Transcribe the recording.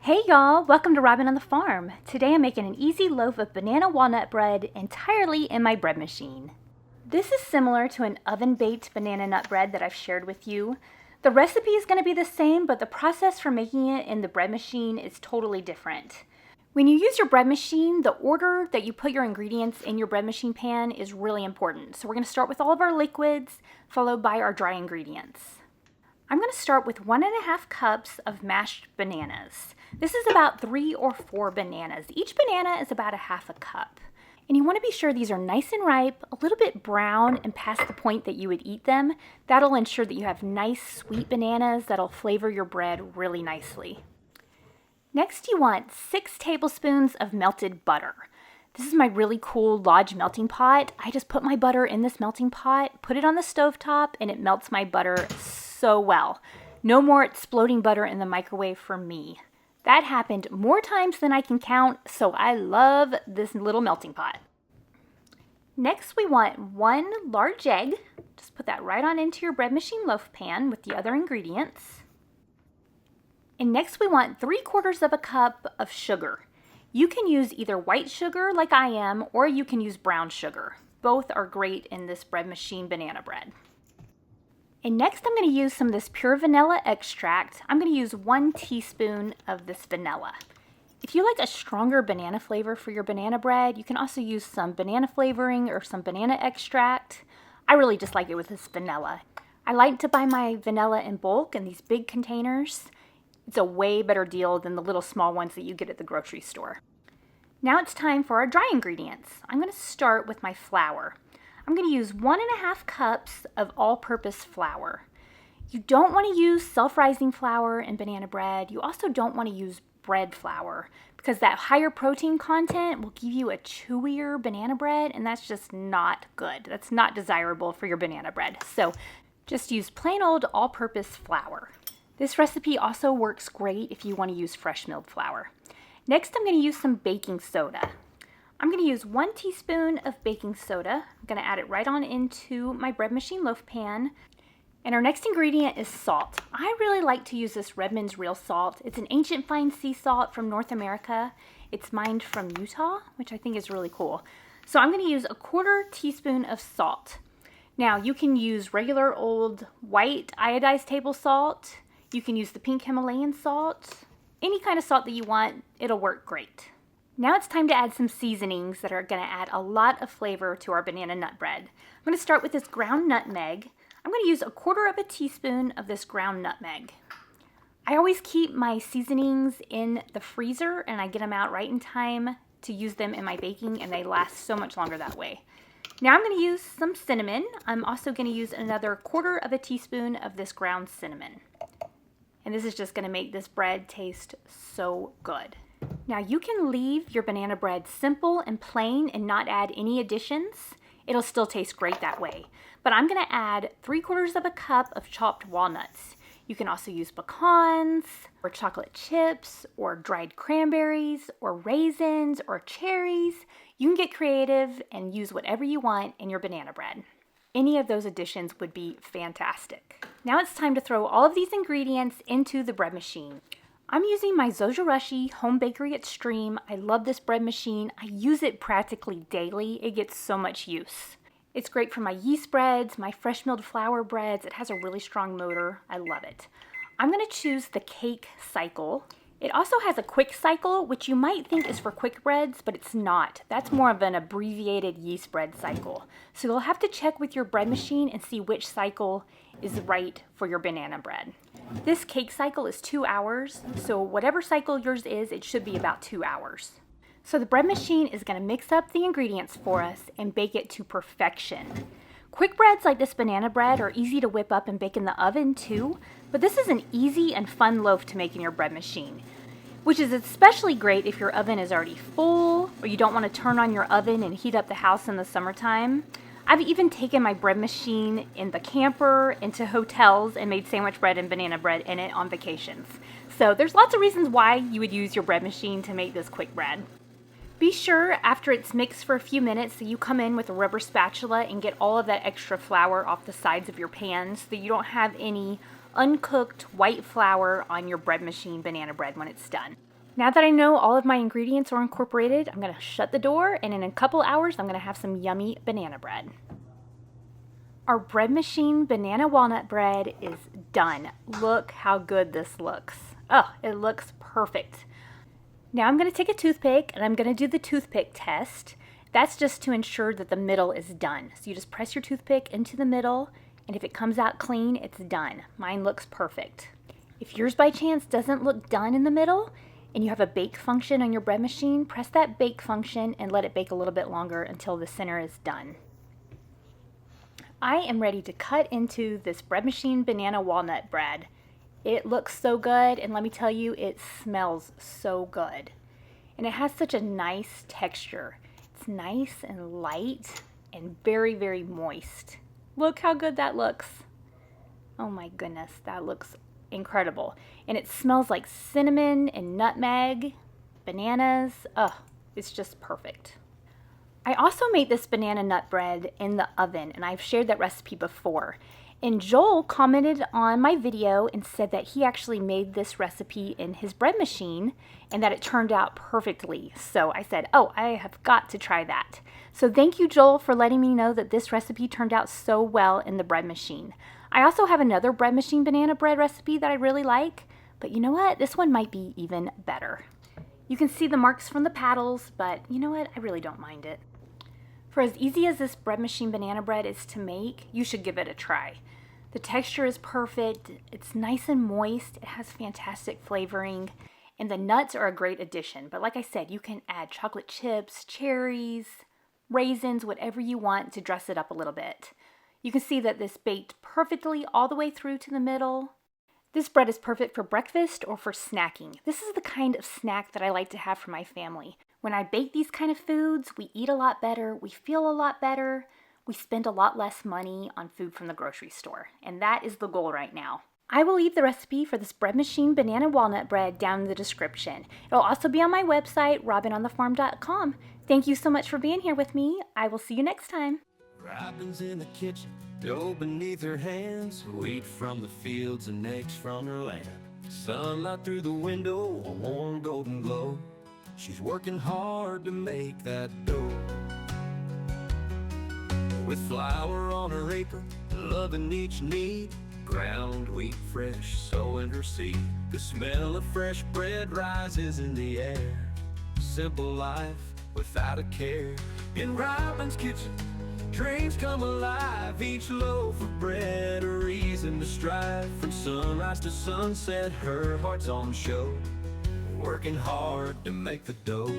Hey y'all, welcome to Robin on the Farm. Today I'm making an easy loaf of banana walnut bread entirely in my bread machine. This is similar to an oven-baked banana nut bread that I've shared with you. The recipe is going to be the same, but the process for making it in the bread machine is totally different. When you use your bread machine, the order that you put your ingredients in your bread machine pan is really important. So we're going to start with all of our liquids, followed by our dry ingredients. I'm going to start with 1.5 cups of mashed bananas. This is about 3 or 4 bananas. Each banana is about 1/2 cup. And you want to be sure these are nice and ripe, a little bit brown, and past the point that you would eat them. That'll ensure that you have nice, sweet bananas that'll flavor your bread really nicely. Next, you want 6 tablespoons of melted butter. This is my really cool Lodge melting pot. I just put my butter in this melting pot, put it on the stovetop, and it melts my butter so well. No more exploding butter in the microwave for me. That happened more times than I can count, so I love this little melting pot. Next, we want 1 large egg. Just put that right on into your bread machine loaf pan with the other ingredients. And next, we want 3/4 cup of sugar. You can use either white sugar like I am, or you can use brown sugar. Both are great in this bread machine banana bread. And next I'm going to use some of this pure vanilla extract. I'm going to use 1 teaspoon of this vanilla. If you like a stronger banana flavor for your banana bread, you can also use some banana flavoring or some banana extract. I really just like it with this vanilla. I like to buy my vanilla in bulk in these big containers. It's a way better deal than the little small ones that you get at the grocery store. Now it's time for our dry ingredients. I'm going to start with my flour. I'm going to use 1.5 cups of all-purpose flour. You don't want to use self-rising flour in banana bread. You also don't want to use bread flour because that higher protein content will give you a chewier banana bread, and that's just not good. That's not desirable for your banana bread. So just use plain old all-purpose flour. This recipe also works great if you want to use fresh milled flour. Next, I'm going to use some baking soda. I'm going to use 1 teaspoon of baking soda. I'm going to add it right on into my bread machine loaf pan. And our next ingredient is salt. I really like to use this Redmond's Real Salt. It's an ancient fine sea salt from North America. It's mined from Utah, which I think is really cool. So I'm going to use 1/4 teaspoon of salt. Now you can use regular old white iodized table salt. You can use the pink Himalayan salt. Any kind of salt that you want, it'll work great. Now it's time to add some seasonings that are going to add a lot of flavor to our banana nut bread. I'm going to start with this ground nutmeg. I'm going to use 1/4 teaspoon of this ground nutmeg. I always keep my seasonings in the freezer and I get them out right in time to use them in my baking, and they last so much longer that way. Now I'm going to use some cinnamon. I'm also going to use another 1/4 teaspoon of this ground cinnamon. And this is just going to make this bread taste so good. Now you can leave your banana bread simple and plain and not add any additions. It'll still taste great that way. But I'm going to add 3/4 cup of chopped walnuts. You can also use pecans or chocolate chips or dried cranberries or raisins or cherries. You can get creative and use whatever you want in your banana bread. Any of those additions would be fantastic. Now it's time to throw all of these ingredients into the bread machine. I'm using my Zojirushi Home Bakery Extreme. I love this bread machine. I use it practically daily. It gets so much use. It's great for my yeast breads, my fresh milled flour breads. It has a really strong motor. I love it. I'm going to choose the cake cycle. It also has a quick cycle, which you might think is for quick breads, but it's not. That's more of an abbreviated yeast bread cycle. So you'll have to check with your bread machine and see which cycle is right for your banana bread. This cake cycle is 2 hours, so whatever cycle yours is, it should be about 2 hours. So the bread machine is going to mix up the ingredients for us and bake it to perfection. Quick breads like this banana bread are easy to whip up and bake in the oven too, but this is an easy and fun loaf to make in your bread machine, which is especially great if your oven is already full or you don't want to turn on your oven and heat up the house in the summertime. I've even taken my bread machine in the camper into hotels and made sandwich bread and banana bread in it on vacations. So there's lots of reasons why you would use your bread machine to make this quick bread. Be sure after it's mixed for a few minutes that you come in with a rubber spatula and get all of that extra flour off the sides of your pan so that you don't have any uncooked white flour on your bread machine banana bread when it's done. Now that I know all of my ingredients are incorporated, I'm gonna shut the door, and in a couple hours, I'm gonna have some yummy banana bread. Our bread machine banana walnut bread is done. Look how good this looks. Oh, it looks perfect. Now I'm gonna take a toothpick and I'm gonna do the toothpick test. That's just to ensure that the middle is done. So you just press your toothpick into the middle, and if it comes out clean, it's done. Mine looks perfect. If yours by chance doesn't look done in the middle, and you have a bake function on your bread machine, press that bake function and let it bake a little bit longer until the center is done. I am ready to cut into this bread machine banana walnut bread. It looks so good, and let me tell you, it smells so good. And it has such a nice texture. It's nice and light and very, very moist. Look how good that looks. Oh my goodness, that looks incredible. And it smells like cinnamon and nutmeg, bananas. Oh, it's just perfect. I also made this banana nut bread in the oven, and I've shared that recipe before. And Joel commented on my video and said that he actually made this recipe in his bread machine and that it turned out perfectly. So I said, oh, I have got to try that. So thank you, Joel, for letting me know that this recipe turned out so well in the bread machine. I also have another bread machine banana bread recipe that I really like, but you know what? This one might be even better. You can see the marks from the paddles, but you know what? I really don't mind it. For as easy as this bread machine banana bread is to make, you should give it a try. The texture is perfect, it's nice and moist, it has fantastic flavoring, and the nuts are a great addition. But like I said, you can add chocolate chips, cherries, raisins, whatever you want to dress it up a little bit. You can see that this baked perfectly all the way through to the middle. This bread is perfect for breakfast or for snacking. This is the kind of snack that I like to have for my family. When I bake these kind of foods, we eat a lot better, we feel a lot better, we spend a lot less money on food from the grocery store, and that is the goal right now. I will leave the recipe for this bread machine banana walnut bread down in the description. It'll also be on my website, robinonthefarm.com. Thank you so much for being here with me. I will see you next time. Robin's in the kitchen, dough beneath her hands, wheat from the fields and eggs from her land. Sunlight through the window, a warm golden glow. She's working hard to make that dough. With flour on her apron, loving each need, ground wheat fresh, sowing her seed. The smell of fresh bread rises in the air. Simple life without a care. In Robin's kitchen, dreams come alive. Each loaf of bread a reason to strive. From sunrise to sunset, her heart's on show, working hard to make the dough.